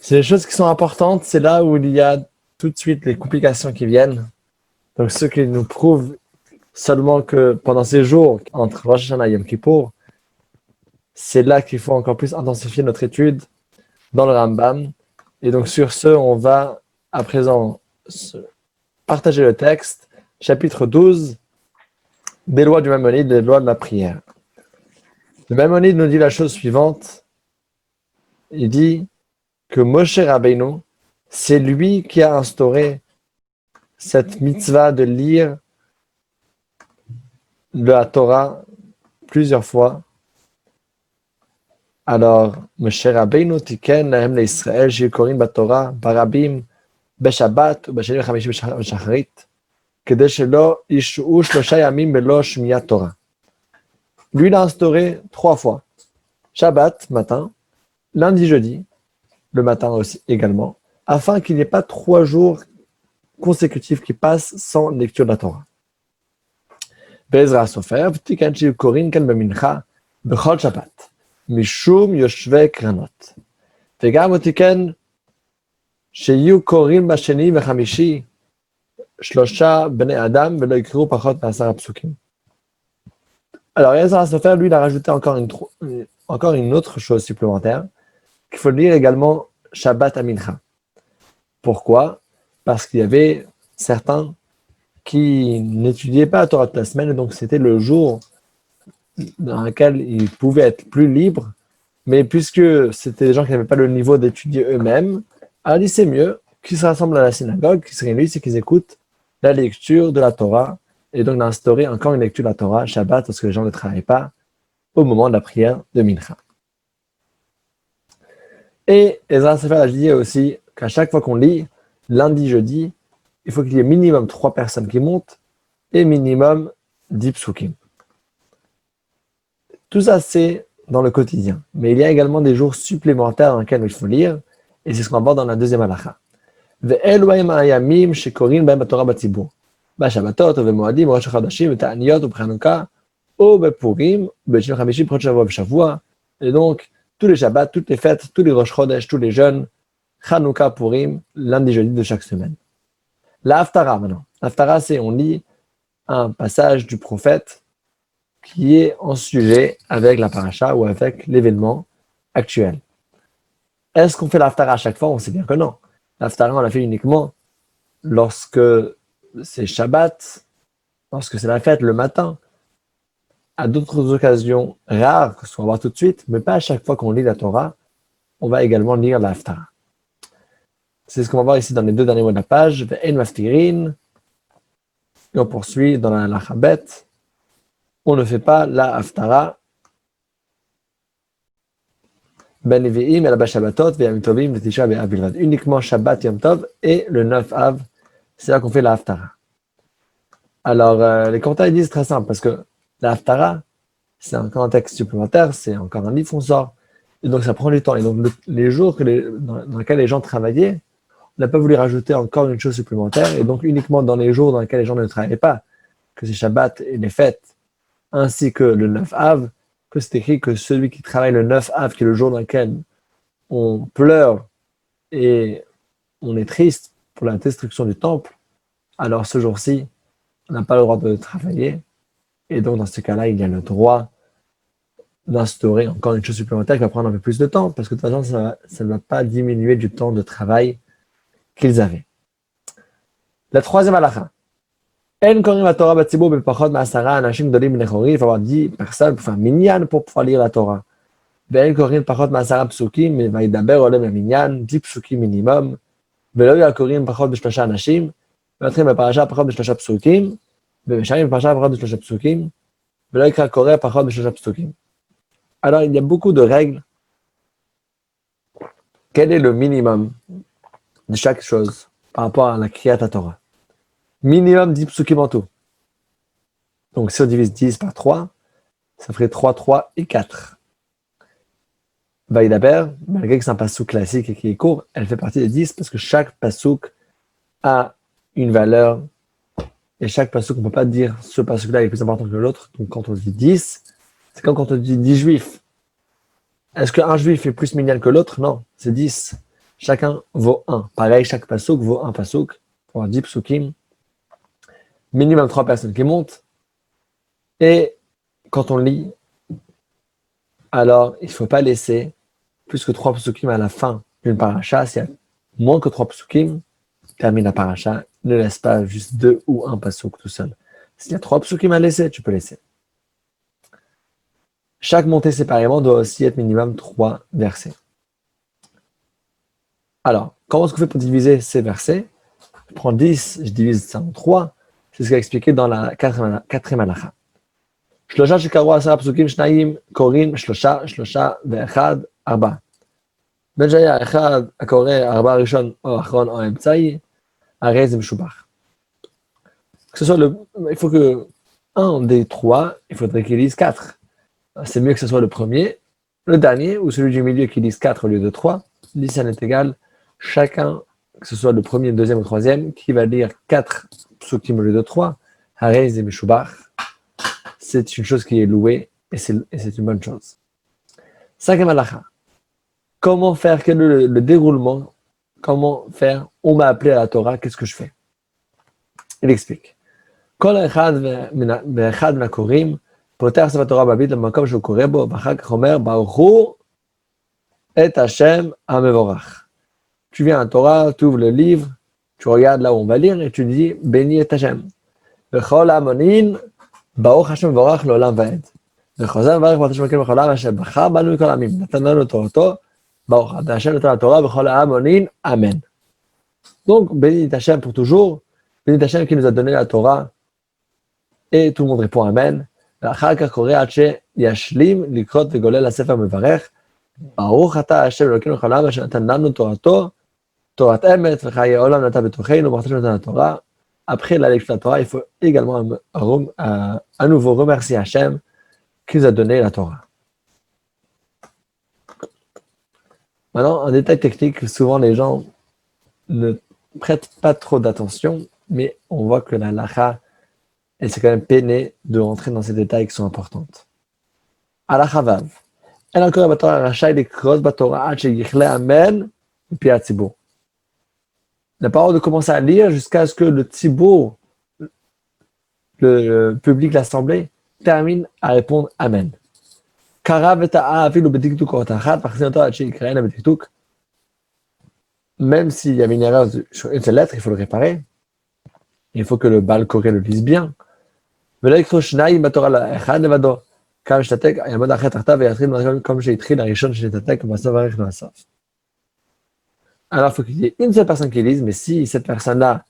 C'est les choses qui sont importantes, c'est là où il y a tout de suite les complications qui viennent. Donc, ce qui nous prouve seulement que pendant ces jours, entre Rosh Hashanah et Yom Kippour, c'est là qu'il faut encore plus intensifier notre étude dans le Rambam. Et donc, sur ce, on va à présent partager le texte, chapitre 12, des lois du Maïmonide, des lois de la prière. Le Maïmonide nous dit la chose suivante. Il dit que Moshe Rabbeinu, c'est lui qui a instauré cette mitzvah de lire la Torah plusieurs fois. Alors, Moshe Rabbeinu tiken lahem leIsraël shikorim baTorah barabim beshabbat ubasheni v'chamishi b'shacharit kedei shelo yishuu shlosha yamim belo shmiyat Torah. Lui l'a instauré 3 fois. Shabbat, matin, lundi, jeudi, le matin aussi également, afin qu'il n'y ait pas 3 jours consécutifs qui passent sans lecture de la Torah. Be'ezra Sofer, tiken shikorim ken bemincha bechol Shabbat. משום יושבי קרנות. וגם הוא תיקן שיהיו קוראים בשני וחמישי 3 בני אדם ולא יקראו פחות מ10 פסוקים. Alors, Ezra Sofer, lui, il a rajouté encore une autre chose supplémentaire, qu'il faut lire également Shabbat à Mincha. Pourquoi? Parce qu'il y avait certains qui n'étudiaient pas la Torah toute la semaine, et donc c'était le jour dans lequel ils pouvaient être plus libres, mais puisque c'était des gens qui n'avaient pas le niveau d'étudier eux-mêmes, alors il dit c'est mieux qu'ils se rassemblent à la synagogue, qu'ils se réunissent et qu'ils écoutent la lecture de la Torah, et donc d'instaurer encore une lecture de la Torah, Shabbat, parce que les gens ne travaillent pas au moment de la prière de Mincha. Et Ezra Sefer a dit aussi qu'à chaque fois qu'on lit, lundi, jeudi, il faut qu'il y ait minimum 3 personnes qui montent et minimum 10 psukim. Tout ça, c'est dans le quotidien. Mais il y a également des jours supplémentaires dans lesquels il faut lire, et c'est ce qu'on aborde dans la deuxième halakha. ואלו הם הימים שקוראים בהם בתורה בציבור. בשבתות ובמועדים, בראש החודשים, בתעניות ובחנוכה, ou בפורים, ב-95 פחות שבוע בשבוע. Et donc, tous les Shabbats, toutes les fêtes, tous les Rosh Chodesh, tous les jeûnes, Chanukah, Purim, lundi, jeudi de chaque semaine. La Haftara maintenant. Haftara, c'est on lit un passage du prophète qui est en sujet avec la paracha ou avec l'événement actuel. Est-ce qu'on fait l'Haftara à chaque fois? On sait bien que non. L'Haftara, on l'a fait uniquement lorsque c'est Shabbat, lorsque c'est la fête le matin, à d'autres occasions rares que ce qu'on va voir tout de suite, mais pas à chaque fois qu'on lit la Torah, on va également lire la Haftara. C'est ce qu'on va voir ici dans les 2 derniers mots de la page. Ve'en maftirin. Et on poursuit dans la Chabet. On ne fait pas la Haftara. Ben Nevi'im et la Bashabbatot, ve'yamim tovim, ve'tisha ve'av bilvad. Uniquement Shabbat, Yom Tov et le 9 Av, c'est là qu'on fait la Haftara. Alors, les commentaires disent très simple, parce que la Haftara, c'est encore un texte supplémentaire, c'est encore un livre qu'on sort, et donc ça prend du temps. Et donc, les jours dans lesquels les gens travaillaient, on n'a pas voulu rajouter encore une chose supplémentaire, et donc uniquement dans les jours dans lesquels les gens ne travaillaient pas, que c'est Shabbat et les fêtes, ainsi que le 9 Av, que c'est écrit que celui qui travaille le 9 Av, qui est le jour dans lequel on pleure et on est triste pour la destruction du temple, alors ce jour-ci, on n'a pas le droit de travailler. Et donc, dans ce cas-là, il y a le droit d'instaurer encore une chose supplémentaire qui va prendre un peu plus de temps, parce que de toute façon, ça ne va pas diminuer du temps de travail qu'ils avaient. La troisième halakha. En korim la Torah batzibur bepachot ma'asara anashim gdolim bnei chori. Il faut avoir 10 personnes pour faire minyan pour pouvoir lire la Torah. Ve'en korim pachot ma'asara psukim, mais vayidaber olem la minyan, 10 psukim minimum. Ve'lo yakorim pachot b'shlosha anashim, ve'atrim b'parasha pachot b'shlosha psukim, ve'mesharim b'parasha pachot b'shlosha psukim, ve'lo yikra koreh pachot b'shlosha psukim. Alors, il y a beaucoup de règles. Quel est le minimum de chaque chose par rapport à la Kriyat Torah? Minimum 10 psukim en tout. Donc, si on divise 10 par 3, ça ferait 3, 3 et 4. Vaïdaber, malgré que c'est un pasouk classique et qui est court, elle fait partie des 10 parce que chaque pasouk a une valeur. Et chaque pasouk, on ne peut pas dire ce pasouk-là est plus important que l'autre. Donc, quand on dit 10, c'est quand on dit 10 juifs. Est-ce qu'un juif est plus minyan que l'autre? Non, c'est 10. Chacun vaut 1. Pareil, chaque pasuk vaut un pasuk. Pour 10 psukim. Minimum 3 personnes qui montent. Et quand on lit, alors il ne faut pas laisser plus que 3 psukim à la fin d'une paracha. S'il y a moins que 3 psukim, termine la paracha. Ne laisse pas juste 2 ou 1 pasuk tout seul. S'il y a 3 psukim à laisser, tu peux laisser. Chaque montée séparément doit aussi être minimum 3 versets. Alors, comment est-ce qu'on fait pour diviser ces versets? Je prends 10, je divise ça en 3. C'est ce qu'a expliqué dans la quatrième halakha. שלושה שקראו 10 פסוקים, שניים קוראים שלושה ואחד 4. בין שהיה אחד הקורא 4 ראשון או אחרון או אמצעי, הרי זה משובח. Que ce soit il faut que un des 3, il faudrait qu'il lise 4. C'est mieux que ce soit le premier, le dernier ou celui du milieu qui lise 4 au lieu de 3. 10 ça n'est égal. Chacun, que ce soit le premier, le deuxième ou le troisième, qui va lire 4 psukim au lieu de 3, Harei ze meshubach. C'est une chose qui est louée et c'est une bonne chose. Cinquième halakha. Comment faire, quel est le déroulement? Comment faire? On m'a appelé à la Torah, qu'est-ce que je fais? Il explique. כל אחד ואחד מן הקוראים פותח ספר תורה בבית למקום שהוא קורא בו, ואחר כך אומר, ברכו את השם המבורך. Tu viens à la Torah, tu ouvres le livre, tu regardes là où on va lire et tu dis, béni est Hashem. וכל המונים, ברוך השם מבורך לעולם ועד. וחוזר מברך ברוך השם אלוקים בכל העם אשר בחר בנו מכל העמים. נתן לנו תורתו, ברוך אתה השם נתן לתורה וכל המונים, amen. Donc, béni est Hashem pour toujours, béni est Hashem qui nous a donné la Torah, et tout le monde répond amen. ואחר כך קורא עד שישלים לקרות וגולל הספר מברך, ברוך אתה השם אלוקינו בכל העם אשר נתן לנו תורתו, תורת אמת וחיי עולם נתן בתוכנו, ברוך השם נתן לתורה. Après la lecture de la Torah, il faut également à nouveau remercier Hachem qui nous a donné la Torah. Maintenant, un détail technique, souvent les gens ne prêtent pas trop d'attention, mais on voit que la halakha, elle s'est quand même peinée de rentrer dans ces détails qui sont importants. Halakha vav. Elle a encore la Torah rachai likrot batorah ad sheyichle amen pi hatzibur. La parole de commencer à lire jusqu'à ce que le tzibour, le public, l'assemblée, termine à répondre Amen. Même s'il y avait une erreur sur une seule lettre, il faut le réparer. Il faut que le Baal Koré le lise bien. Alors, il faut qu'il y ait une seule personne qui lise, mais si cette personne-là,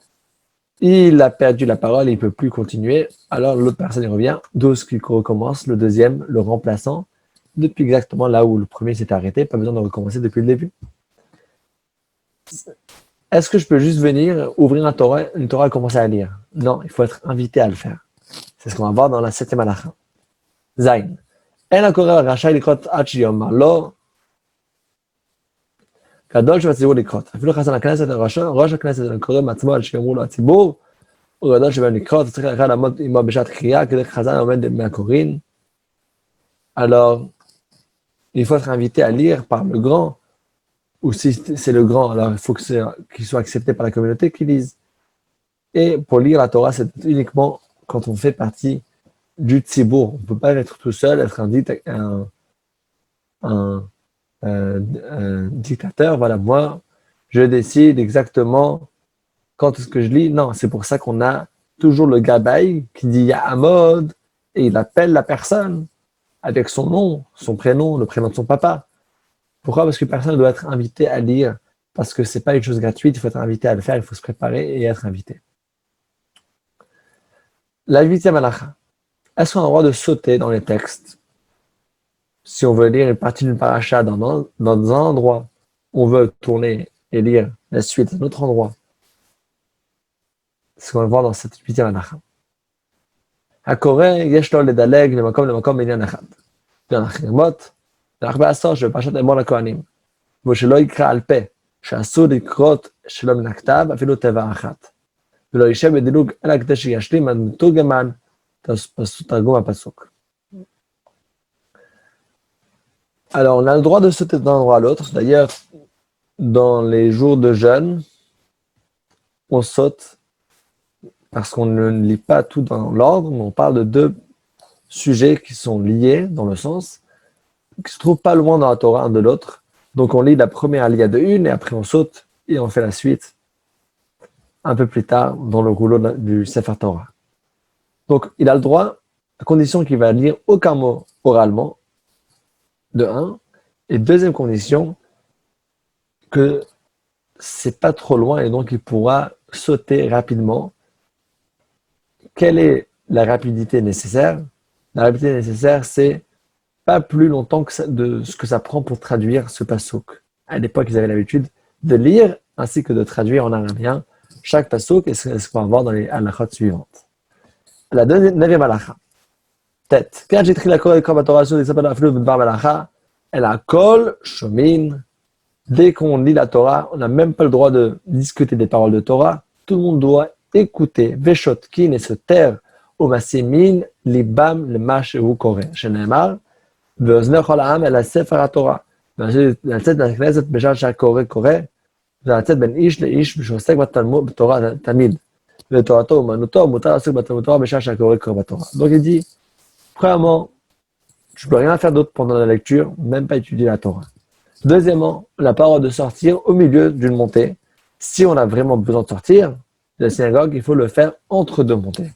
il a perdu la parole, il ne peut plus continuer, alors l'autre personne y revient, d'où ce qu'il recommence, le deuxième, le remplaçant, depuis exactement là où le premier s'était arrêté, pas besoin de recommencer depuis le début. Est-ce que je peux juste venir, ouvrir une Torah et commencer à lire? Non, il faut être invité à le faire. C'est ce qu'on va voir dans la 7e halakha. Zain. En הקורא רשאי לקרוא עד שיאמר לו גדול שבציבור לקרות. אפילו חסן הכנסת, ראש הכנסת קורא מעצמו על שיאמרו לו הציבור, הוא גדול שבהם לקרות, צריך אחד לעמוד עמו בשעת קריאה, כדי חזן עומד מהקוראים. Alors, il faut être invité à lire par le grand, ou si c'est le grand, alors il faut qu'il soit accepté par la communauté qui lise. Et pour lire la Torah, c'est uniquement quand on fait partie du tzibour. On ne peut pas être tout seul, être un dictateur. Voilà, moi, je décide exactement quand est-ce que je lis. Non, c'est pour ça qu'on a toujours le gabaï qui dit Yahamod et il appelle la personne avec son nom, son prénom, le prénom de son papa. Pourquoi? Parce que personne doit être invité à lire. Parce que ce n'est pas une chose gratuite, il faut être invité à le faire, il faut se préparer et être invité. La 8e halakha. Est-ce qu'on a le droit de sauter dans les textes? Si on veut lire une partie d'une paracha dans un endroit, on veut tourner et lire la suite à un autre endroit. C'est ce qu'on va voir dans cette 8e halakha. הקורא יש לו לדלג למקום בעניין אחד. לנחמות, להחבא עשור שבפרשת אמור לכהנים. ושלא יקרא על פה, שאסור לקרות שלא מן הכתב, אפילו תיבה אחת. ולא יישב בדילוג אלא כדי שישלים המתורגמן תרגום הפסוק. Alors, on a le droit de sauter d'un endroit à l'autre. D'ailleurs, dans les jours de jeûne, on saute parce qu'on ne lit pas tout dans l'ordre, mais on parle de deux sujets qui sont liés dans le sens, qui se trouvent pas loin dans la Torah un de l'autre. Donc on lit la première alia de une et après on saute et on fait la suite un peu plus tard dans le rouleau du Sefer Torah. Donc il a le droit, à condition qu'il va lire aucun mot oralement, de un, et deuxième condition, que c'est pas trop loin et donc il pourra sauter rapidement. Quelle est la rapidité nécessaire? La rapidité nécessaire, c'est pas plus longtemps que de ce que ça prend pour traduire ce passouk. À l'époque, ils avaient l'habitude de lire ainsi que de traduire en arabien chaque passouk et ce qu'on va voir dans les halachot suivantes. La neuvième halakha. Tête. Quand j'ai écrit la Torah sur des sapins d'Aflou de Bar Malacha, elle a kol, shomin. Dès qu'on lit la Torah, on n'a même pas le droit de discuter des paroles de Torah. Tout le monde doit écouter, veshotkin et se taire au masimin, libam, le mash ou kore. Shenemar, ve'ozner chol ha'am el sefer haTorah. ולצאת מהכנסת בשעה שהקורא קורא, ולצאת בין איש לאיש שעוסק בתורה תמיד. ותורתו אומנותו, מותר לעסוק בתלמוד תורה בשעה שהקורא קורא בתורה. Donc il dit, premièrement, je ne peux rien faire d'autre pendant la lecture, même pas étudier la Torah. Deuxièmement, la parole de sortir au milieu d'une montée. Si on a vraiment besoin de sortir de la synagogue, il faut le faire entre deux montées.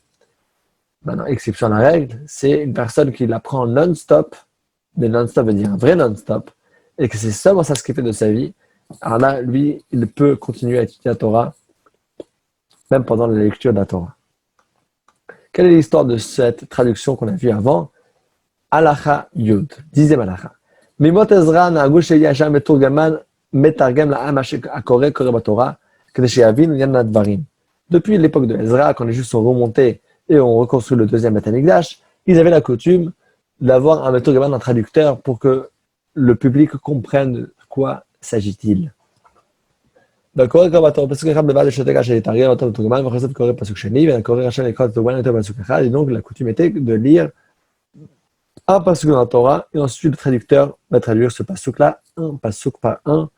Maintenant, exception à la règle, c'est une personne qui l'apprend non-stop, mais non-stop veut dire un vrai non-stop, et que c'est seulement ça ce qu'il fait de sa vie. Alors là, lui, il peut continuer à étudier la Torah, même pendant la lecture de la Torah. Quelle est l'histoire de cette traduction qu'on a vue avant? Halacha Yud, 10e halacha. Mimot Ezra na'agu sheyasham meturgaman metargem la'am akore kore batorah kede sheyavin yan advarim. Depuis l'époque de Ezra, quand les Juifs sont remontés et ont reconstruit le deuxième Beth Amikdash, ils avaient la coutume d'avoir un meturgaman, un traducteur, pour que le public comprenne de quoi s'agit-il. והקורא קרא בתורה פסוק אחד בלבד לשתק עד שיתרגם אותו מתורגמן ואחרי זה קורא פסוק שני והקורא רשאי לקרוא את התורגמן יותר פסוק אחד et donc la coutume était de lire un pasuk dans la Torah et ensuite le traducteur va traduire ce pasuk-là un pasuk par un,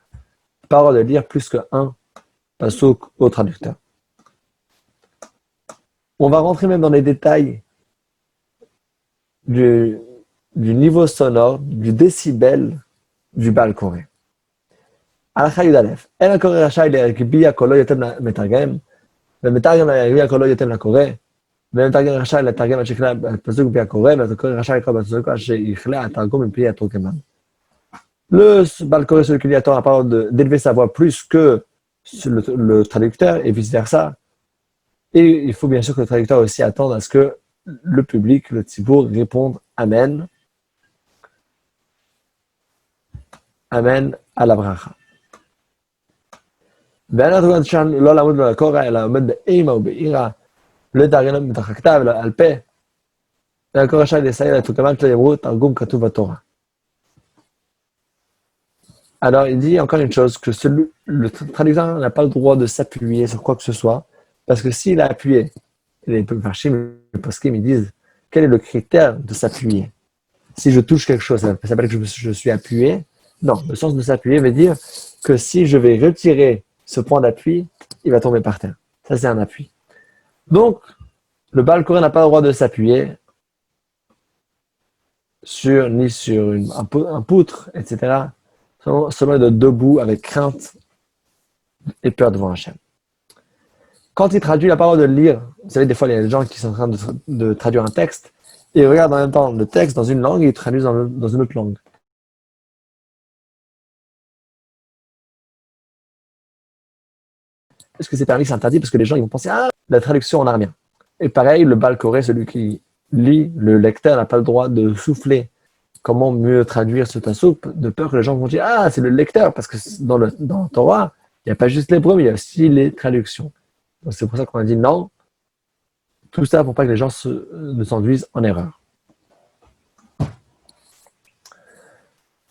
parole de lire plus qu'un pasuk au traducteur. On va rentrer même dans les détails du niveau sonore, du décibel du Baal Koré. הלכה י"א, אין הקורא רשאי להגביה קולו יותר מתרגם, ומתרגם להגביה קולו יותר לקורא, ומתרגם רשאי לתרגם עד שיכלה פסוק מפי הקורא, והקורא רשאי לקרוא בפסוק עד שיכלה התרגום מפי התורגמן. Le Baal Koré, celui qui lit attend la parole d'élever sa voix plus que le traducteur et vice-versa. Et il faut bien sûr que le traducteur aussi attende à ce que le public, le tzibour, réponde Amen. Amen à la bracha. ואין התרגום שם לא לעמוד לו לקורא, אלא עומד באימה ובעירה, לא יתרגם מתוך הכתב, אלא על פה. והקורא רשאי לסייע לתורגמן כלי יאמרו תרגום כתוב בתורה. Alors il dit encore une chose, que le traducteur n'a pas le droit de s'appuyer sur quoi que ce soit, parce que s'il a appuyé, les Parshim, les Poskim, ils disent, quel est le critère de s'appuyer? Si je touche quelque chose, ça s'appelle que je suis appuyé? Non, le sens de s'appuyer veut dire que si je vais retirer ce point d'appui, il va tomber par terre. Ça, c'est un appui. Donc, le Baal Koré n'a pas le droit de s'appuyer ni sur un poutre, etc. Seulement de debout avec crainte et peur devant Hachem. Quand il traduit la parole de lire, vous savez, des fois, il y a des gens qui sont en train de traduire un texte et ils regardent en même temps le texte dans une langue et ils traduisent dans une autre langue. Est-ce que c'est permis, c'est interdit? Parce que les gens ils vont penser la traduction en armien. Et pareil, le Baal Koré, celui qui lit, le lecteur n'a pas le droit de souffler comment mieux traduire ce pasuk, de peur que les gens vont dire c'est le lecteur, parce que dans le Torah, il n'y a pas juste l'hébreu, mais il y a aussi les traductions. Donc c'est pour ça qu'on a dit non, tout ça pour pas que les gens ne s'enduisent en erreur.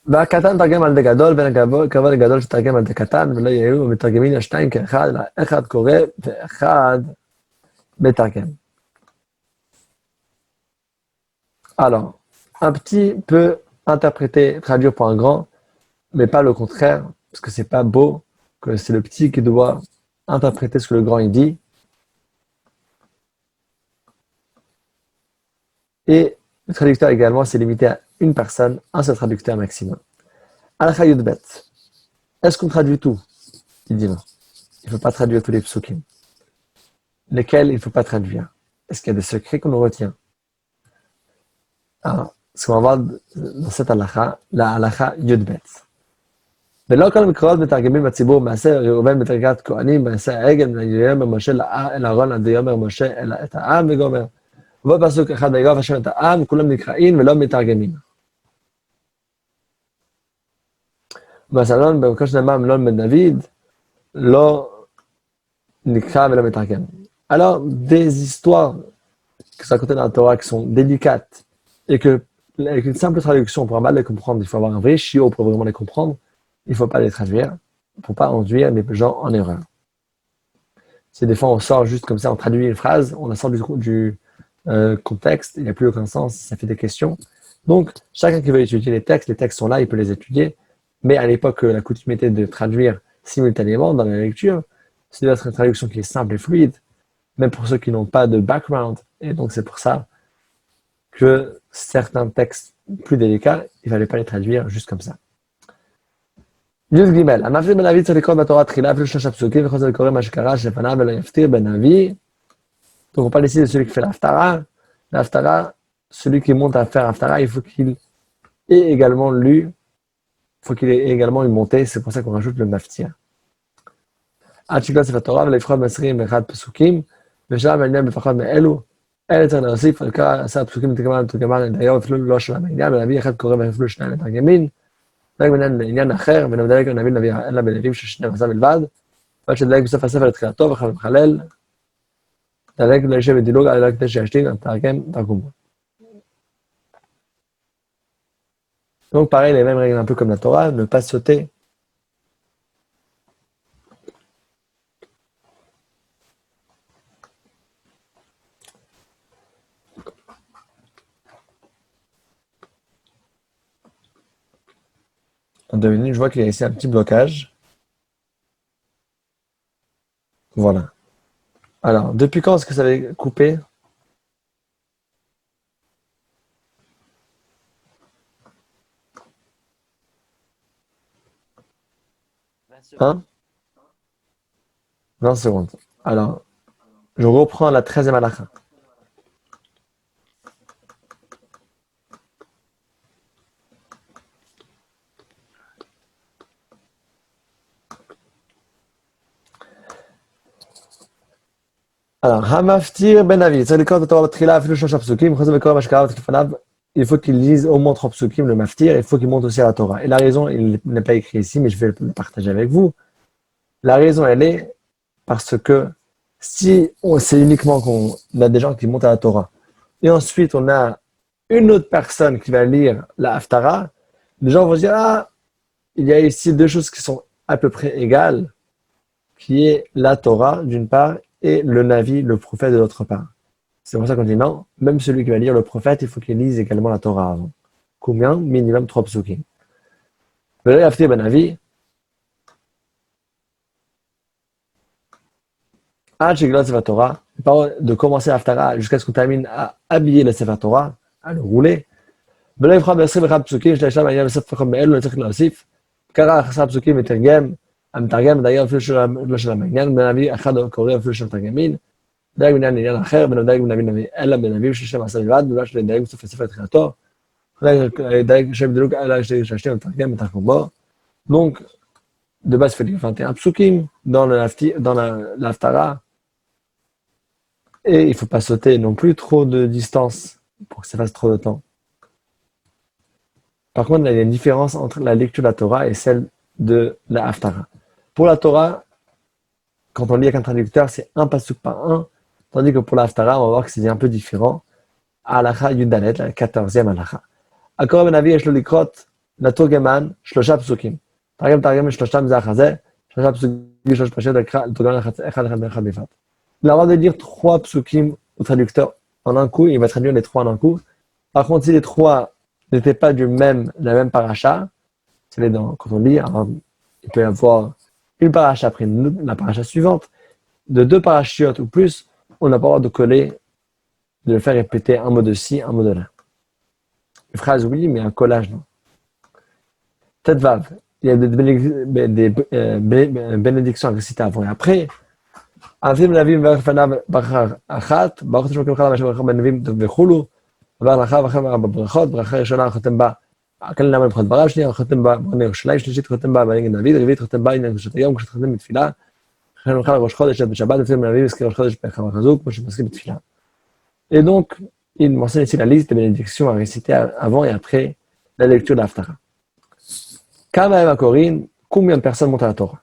והקטן תרגם על דה גדול, בין הכבוד הגדול שתרגם על דה קטן, ולא יהיו מתרגמים לשתיים כאחד, אלא אחד קורא ואחד מתרגם. Alors, un petit peut interpréter, traduire pour un grand, mais pas le contraire. parce que c'est pas beau, que c'est le petit qui doit interpréter ce que le grand il dit. Et le traducteur également, c'est limité à une personne, un seul traducteur maximum. Al-Kha Yudbet. Est-ce qu'on traduit tout? Il dit non. Il ne faut pas traduire tous les psukim. Lesquels il ne faut pas traduire? Est-ce qu'il y a des secrets qu'on nous retient? Alors, ce qu'on va voir dans cette halakha, la halakha Yudbet. ולא כל המקראות מתרגמים בציבור, מעשה ראובן בתרגת כהנים, מעשה העגל, ויאמר משה אל אהרון עד יאמר משה אל את העם וגומר. ובו פסוק אחד ויגרוף השם את העם, כולם נקראים ולא מתרגמים. בסלון, במקום שנאמר מלון בן דוד, לא נקרא ולא מתרגם. Alors, des histoires qui sont racontées dans la Torah qui sont délicates et que, avec une simple traduction, pour mal les comprendre, il faut avoir un vrai chiot pour vraiment les comprendre, il ne faut pas les traduire pour ne pas induire les gens en erreur. Si des fois on sort juste comme ça, on traduit une phrase, on la sort du contexte, il n'y a plus aucun sens, ça fait des questions. Donc, chacun qui veut étudier les textes sont là, il peut les étudier. Mais à l'époque, la coutume était de traduire simultanément dans la lecture. C'est doit être une traduction qui est simple et fluide, même pour ceux qui n'ont pas de background. Et donc, c'est pour ça que certains textes plus délicats, il ne fallait pas les traduire juste comme ça. י' ג' המפטיר בן נביא צריך לקרוא בתורה תחילה אפילו 3 פסוקים וחוזר לקרוא מה שקרה שלפניו ולא יפטיר בן נביא. Donc on parle ici de celui qui fait l'haftara. L'haftara, celui qui monte à faire haftara, il faut qu'il ait également lu, il faut qu'il ait également eu monté, c'est pour ça qu'on rajoute le maftir. עד שיקרא ספר תורה ולבחור ב21 פסוקים ושם העניין בפחות מאלו, אלה צריך להוסיף על קרא 10 פסוקים מתורגמן לדיו אפילו לא שלם העניין, ולהביא אחד קורא ואפילו 2 לתרגמין. דלג ביניהם לעניין אחר, ונדלג נביא אלא בנביאים של 12 בלבד, ועד שדלג בסוף הספר לתחילתו ומחלל, דלג לישב בדילוג על כדי שישלים, המתרגם תרגומו. Donc pareil, les mêmes règles un peu comme la Torah, ne pas sauter. En 2 minutes, je vois qu'il y a ici un petit blocage. Voilà. Alors, depuis quand est-ce que ça avait coupé? Hein? 20 secondes. Alors, je reprends la 13e halakha. Alors, המפטיר בן נביא, צריך לקרוא את התורה בתחילה אפילו 3 פסוקים, חוזר וקורא מה שקרה לפניו, il faut qu'il lise au moins 3 psukim, le maftir, il faut qu'il monte aussi à la Torah. Et la raison, il n'est pas écrit ici, mais je vais le partager avec vous. La raison, elle est parce que si c'est uniquement qu'on a des gens qui montent à la Torah, et ensuite on a une autre personne qui va lire la Haftara, les gens vont dire, ah, il y a ici 2 choses qui sont à peu près égales, qui est la Torah d'une part, et le Navi, le prophète de l'autre part. C'est pour ça qu'on dit non, même celui qui va lire le prophète, il faut qu'il lise également la Torah avant. Combien? Minimum 3 psukim. Le Haftir ben Navi, Torah, de commencer l'Haftara jusqu'à ce qu'on termine à habiller le Sefer Torah, à le rouler. ולא יבחר ב21 פסוקים של ישלם העניין בספר חום מאלו, צריך להוסיף. קרא 11 פסוקים מתרגם, המתרגם דייר אפילו לא של העניין, בנביא אחד קורא אפילו של מתרגמין, דייג בניין לעניין אחר, בנדייג בנביא אלא בנביאים של 12 בלבד, ולא של דייג בסוף הספר תחילתו, דייג שם דילוג אלא שהשלים מתרגם מתרגם בו. Donc, de base, il fait 21 psukim dans l'Haftara, et il ne faut pas sauter non plus trop de distance pour que ça fasse trop de temps. Par contre, il y a une différence entre la lecture de la Torah et celle de la Haftara. Pour la Torah, quand on lit avec un traducteur, c'est un pasuk par un, tandis que pour la Haftara, on va voir que c'est un peu différent. Halakha Yudalet, la 14e halakha. Akor ben Avi yesh lo likrot לטורגמן 3 פסוקים. תרגם שלושתם זה החזה, 3 פסוקים, 3 פרשיות, לתורגמן אחד בלבד. Il a le droit de lire 3 psukim au traducteur en un coup, il va traduire les 3 en un coup. Par contre, si les 3 n'étaient pas de la même paracha, c'est quand on lit, alors, il peut y avoir une paracha après la paracha suivante. De 2 parachiotes ou plus, on n'a pas le droit de coller, de le faire répéter un mot de ci, un mot de là. Une phrase, oui, mais un collage, non. Tête Vav, il y a des bénédictions à réciter avant et après. Anfim Navim Verfanav Bachar Achat, Baruch Hashem Kemchala Mashem Racham Ben Navim Vechulu, Var Lacha Vachem Brachot, Bracha Rishona Chotem Ba, Akel Nama B'chot Barav, Shnia Chotem Ba, B'nei Yerushalayim, Shlishit Chotem Ba, B'nei David, Rivit Chotem Ba, Inyan Kshat Hayom, Kshat Chotem B'tfilah, Chen Ochal Rosh Chodesh Shet B'Shabbat, Anfim Navim Eskir Rosh Chodesh B'Cham Chazuk, Moshe Paski B'tfilah. Et donc, il mentionne ici la liste des bénédictions à réciter avant et après la lecture de l'Haftara. Kama Eva Korin, combien de personnes montent à la Torah?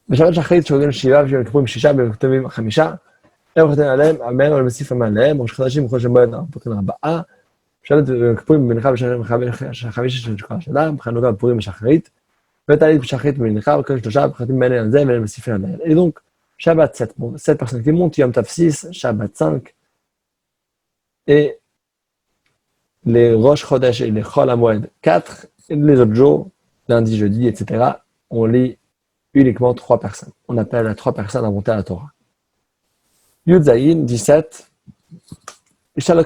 בשבת שחרית שעוגן שבעה וכתובים 6 וכתובים 5 הם חותמים עליהם, אמן ולמוסיף עליהם, ראש חדשים בכל שבוע פותחים 4 בשבת וכתובים במנחה בשחרית 5 של כל השנה, בחנוכה בפורים בשחרית ותעלית בשחרית במנחה וכל 3 וחותמים בין על זה ולמוסיפים עליהם. Et donc, Shabbat 7, bon, 7 personnes qui montent, Yom Tov 6, Shabbat 5 et les Rosh Chodesh et les Chol HaMoed 4 et les autres jours, lundi, jeudi, etc. on lit uniquement 3 personnes. On appelle à 3 personnes à monter à la Torah. Yud Zayin, 17. La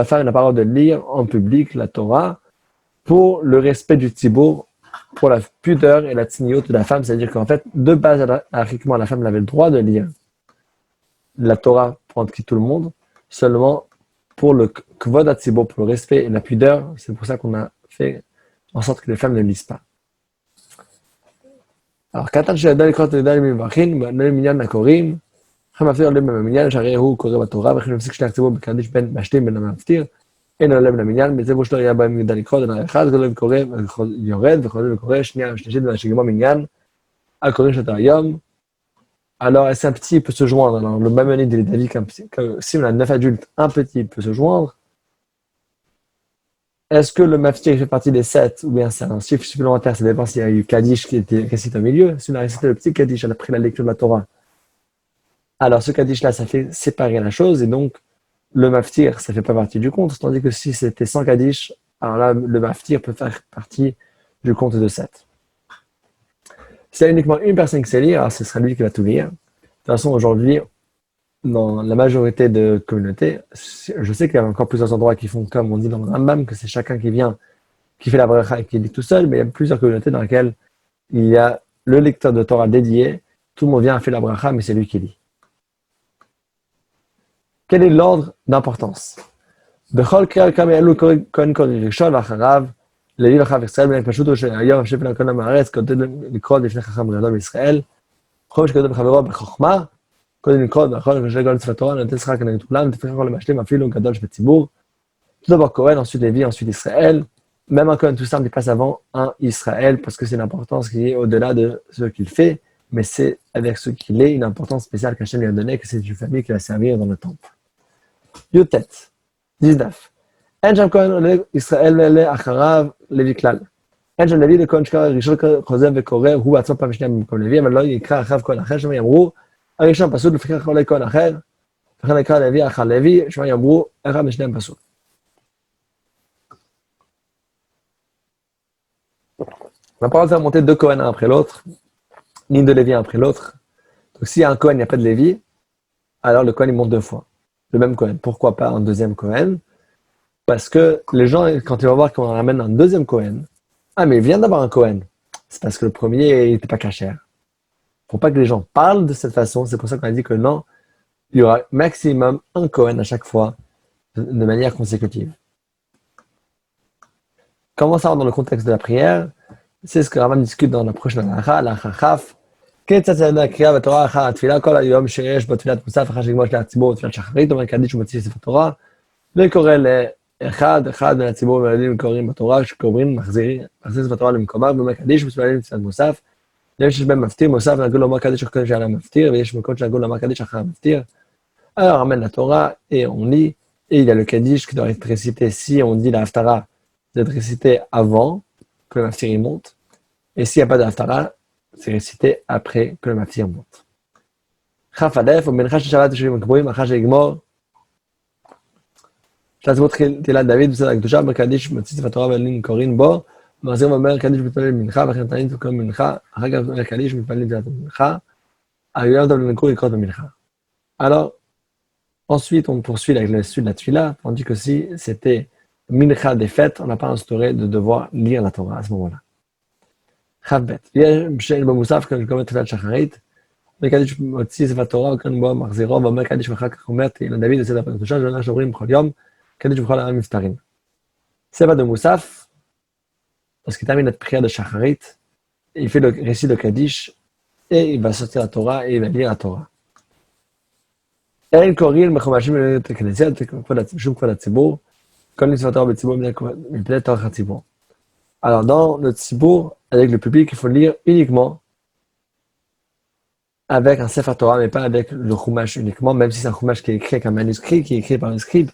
femme n'a pas le droit de lire en public la Torah pour le respect du tzibour, pour la pudeur et la tzniut de la femme. C'est-à-dire qu'en fait, de base, archiquement, la femme avait le droit de lire la Torah pour tout le monde, seulement pour le kvod ha-tzibour, pour le respect et la pudeur. C'est pour ça qu'on a fait en sorte que les femmes ne lisent pas. Alors, Katan שידע לקרוא את ידע למברכים, בני מניין הקוראים, לכן מפטיר עליהם במניין, שהרי הוא קורא בתורה, וכן מפסיק שני הציבור בקדיש בין משלים בין המפטיר, אין עליהם למניין, בציבור שלו יהיה בהם ידע לקרוא, דבר אחד, גדול וקורא, יורד, וחוזר וקורא, שנייה ושלישית, ושגמר מניין, על קוראים שאתה היום. Alors, est-ce un petit peut se joindre? Alors, le Maimonides, il est d'avis que si on a 9 adultes, un petit peut se joindre. Est-ce que le maftir fait partie des 7 ou bien c'est un chiffre supplémentaire? Ça dépend s'il y a eu Kaddish qui était récité au milieu. Si on a récité le petit Kaddish après la lecture de la Torah, alors ce Kaddish-là, ça fait séparer la chose et donc le maftir, ça ne fait pas partie du compte. Tandis que si c'était sans Kaddish, alors là, le maftir peut faire partie du compte de 7. S'il y a uniquement une personne qui sait lire, alors ce sera lui qui va tout lire. De toute façon, aujourd'hui, dans la majorité de communautés, je sais qu'il y a encore plusieurs endroits qui font comme on dit dans le Rambam, que c'est chacun qui vient, qui fait la bracha et qui lit tout seul, mais il y a plusieurs communautés dans lesquelles il y a le lecteur de Torah dédié, tout le monde vient, fait la bracha, mais c'est lui qui lit. Quel est l'ordre d'importance? Bechol kriya kama elu kohen kori rishon v'acharav, levi v'chav Yisrael b'nei pashuto she'ayom shepel kohen ha'aretz koden לקרוא לפני חכם גדול בישראל, חום שקודם בחברו בחוכמה, קודם לקרוא נכון כשגול מצוות תורה נותן שכר כנגד כולם ותפתח הכל למשלים אפילו גדול שבציבור. Tout d'abord Cohen, ensuite Lévi, ensuite Israël. Même un Cohen tout simple, il passe avant un Israël parce que c'est une importance qui est au-delà de ce qu'il fait, mais c'est avec ce qu'il est une importance spéciale qu'Hachem lui a donnée, que c'est une famille qui va servir dans le temple. Yotet, 19. En Jam Cohen Israël mele acharav Lévi klal. En Jam Lévi le Cohen shkar rishon חוזר וקורא, הוא בעצמו פעם שנייה במקום לוי, אבל לא יקרא אחריו כהן אחר, שמא יאמרו הראשון פסול לפיכך עולה כהן אחר, וכן יקרא לוי אחר לוי, שמא יאמרו אחד משניהם פסול. On n'a pas le droit de faire monter 2 Cohen un après l'autre, ni 2 Lévi un après l'autre. Donc s'il y a un Cohen, il n'y a pas de Lévi, alors le Cohen il monte 2 fois. Le même Cohen. Pourquoi pas un deuxième Cohen? Parce que les gens, quand ils vont voir qu'on ramène un deuxième Cohen, ah mais il vient d'avoir un Cohen. C'est parce que le premier n'était pas cachère. Faut pas que les gens parlent de cette façon, c'est pour ça qu'on a dit que non, il y aura maximum un Cohen à chaque fois, de manière consécutive. Comment ça va dans le contexte de la prière? C'est ce que Rambam discute dans la prochaine halakha, la chachaf. כיצד צעדה הקריאה בתורה אחר התפילה כל היום שיש בו תפילת מוסף אחר שגמור של הציבור ותפילת שחרית אומר קדיש ומוציא ספר תורה וקורא לאחד מן הציבור ומילדים קוראים בתורה שקוראים מחזיר ספר תורה למקומה ואומר קדיש ומתפללים תפילת מוסף יש בהם מפטיר מוסף נהגו לומר קדיש אחרי שעלה מפטיר ויש מקומות שנהגו לומר קדיש אחר המפטיר. Alors on ramène la Torah et on lit et il y a le Kaddish qui doit être récité si on dit la Haftara d'être récité avant que le maftir monte et s'il n'y a pas de Haftara c'est récité après que le maftir monte. Chaf Alef, ובמנחה של שבת יושבים הקבועים, אחר שיגמור. שלציבור תהילת דוד בסדר הקדושה, בקדיש מוציא ספר תורה ועלים קוראים בו, מחזיר ואומר קדיש מתפלל מנחה, וכן תענית וכל מנחה, אחר כך אומר קדיש מתפלל תפילת מנחה, arrivant dans le cours et de mincha. Alors, ensuite, on poursuit avec le suite de la tefila, tandis que si c'était mincha des fêtes, on n'a pas instauré de devoir lire la Torah à ce moment-là. Chavbet. B'shein b'musaf, quand je commets tefillat shacharit, וקדיש מוציא ספר תורה, וכאן בו מחזירו, ואומר קדיש ואחר כך אומר תהילה דוד, עושה דפי קדושה, שאומר שאומרים בכל יום, קדיש בכל העם מפטרים. ספר de Moussaf, lorsqu'il termine notre prière de Shacharit, il fait le récit de Kaddish, et il va sortir la Torah, et il va lire la Torah. אין קוראים מחומשים את הכנסייה, שום כבוד הציבור, כל מצוות תורה בציבור מפני תורך הציבור. Alors dans le ציבור, avec le public, il faut lire uniquement avec un Sefer Torah, mais pas avec le Chumash uniquement, même si c'est un Chumash qui est écrit avec un manuscrit, qui est écrit par un scribe,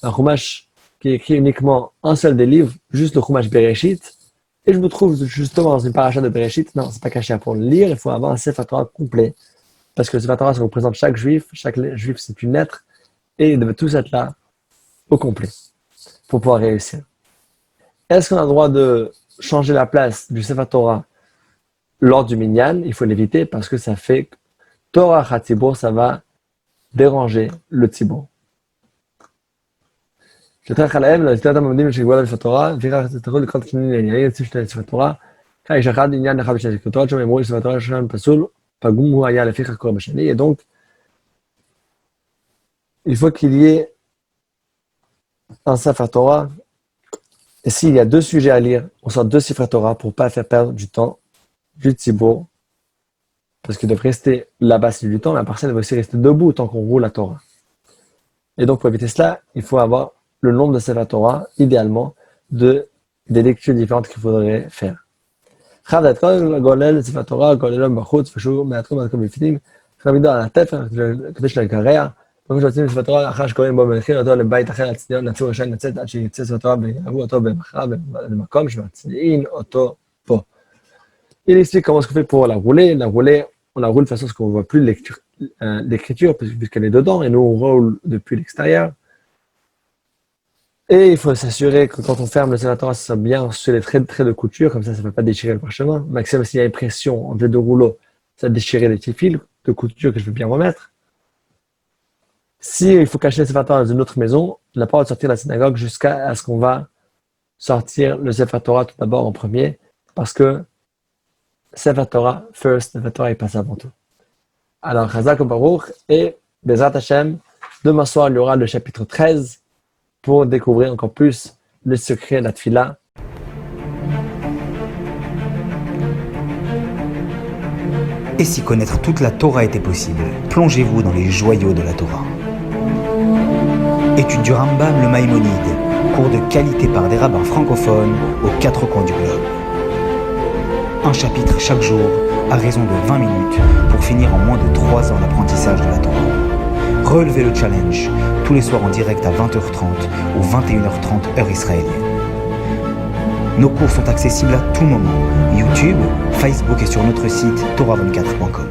un Chumash qui est écrit uniquement un seul des livres, juste le Chumash Bereshit, et je me trouve justement dans une paracha de Bereshit, non, c'est pas caché, pour le lire, il faut avoir un Sefer Torah complet, parce que le Sefer Torah, ça représente chaque juif c'est une lettre, et ils devaient tous être là, au complet, pour pouvoir réussir. Est-ce qu'on a le droit de changer la place du Sefer Torah lors du minyan? Il faut l'éviter parce que ça fait Torah HaTzibur, ça va déranger le tzibur. שטרח עליהם, לתת המעמדים של גבולה בספר תורה, לפיכך תצטרכו לקרוא שני עניינים אצל שני ספר תורה, כאן יש אחד עניין אחד בשני כותרות, שם אמרו שספר תורה שלנו פסול, פגום הוא היה לפיכך קורא בשני, et donc, il faut qu'il y ait un Sefer Torah, et s'il y a deux sujets à lire, on sort deux Sefer Torah pour ne pas faire perdre du temps du tzibur, parce qu'ils doivent rester là-bas c'est du temps, mais la personne doit aussi rester debout tant qu'on roule la Torah. Et donc pour éviter cela, il faut avoir le nombre de Sefer Torah, idéalement, des lectures différentes qu'il faudrait faire. Chav d'Atkol, Golel, Sefer Torah, Golelom Bachutz, Fashou, Meatrum, Atkom Bifinim, Chavido à la tête, Kadesh la Garéa, comme je dis, Sefer Torah, Achash Kohen, Bo Melchir, Oto, le Bait Acher, Atznion, Natsur, Rachan, Natzet, Ad Shiyitze, Sefer Torah, Be'avu, Oto, Be'machra, Be'makom, Shematzniin, Oto, Po. Il explique comment est-ce qu'on fait pour la rouler. La rouler, on la roule de façon à ce qu'on ne voit plus l'écriture, puisqu'elle est dedans, et nous on roule depuis l'extérieur. Et il faut s'assurer que quand on ferme le Sefer Torah, ça soit bien sur les traits de couture, comme ça ne va pas déchirer le parchemin. Maximum, s'il y a une pression entre les deux rouleaux, ça va déchirer les petits fils de couture que je vais bien remettre. Si il faut cacher le Sefer Torah dans une autre maison, on n'a pas le droit de sortir de la synagogue jusqu'à ce qu'on va sortir le Sefer Torah tout d'abord en premier, parce que Sefer Torah first, Sefer Torah il passe avant tout. Alors, Chazak ou Baruch, et Bezrat Hashem, demain soir il y aura le chapitre 13 pour découvrir encore plus le secret de la tefila. Et si connaître toute la Torah était possible, plongez-vous dans les joyaux de la Torah. Étude du Rambam, le Maïmonide, cours de qualité par des rabbins francophones aux quatre coins du globe. Un chapitre chaque jour, à raison de 20 minutes, pour finir en moins de 3 ans l'apprentissage de la Torah. Relevez le challenge, tous les soirs en direct à 20h30 ou 21h30 heure israélienne. Nos cours sont accessibles à tout moment, YouTube, Facebook et sur notre site torah24.com.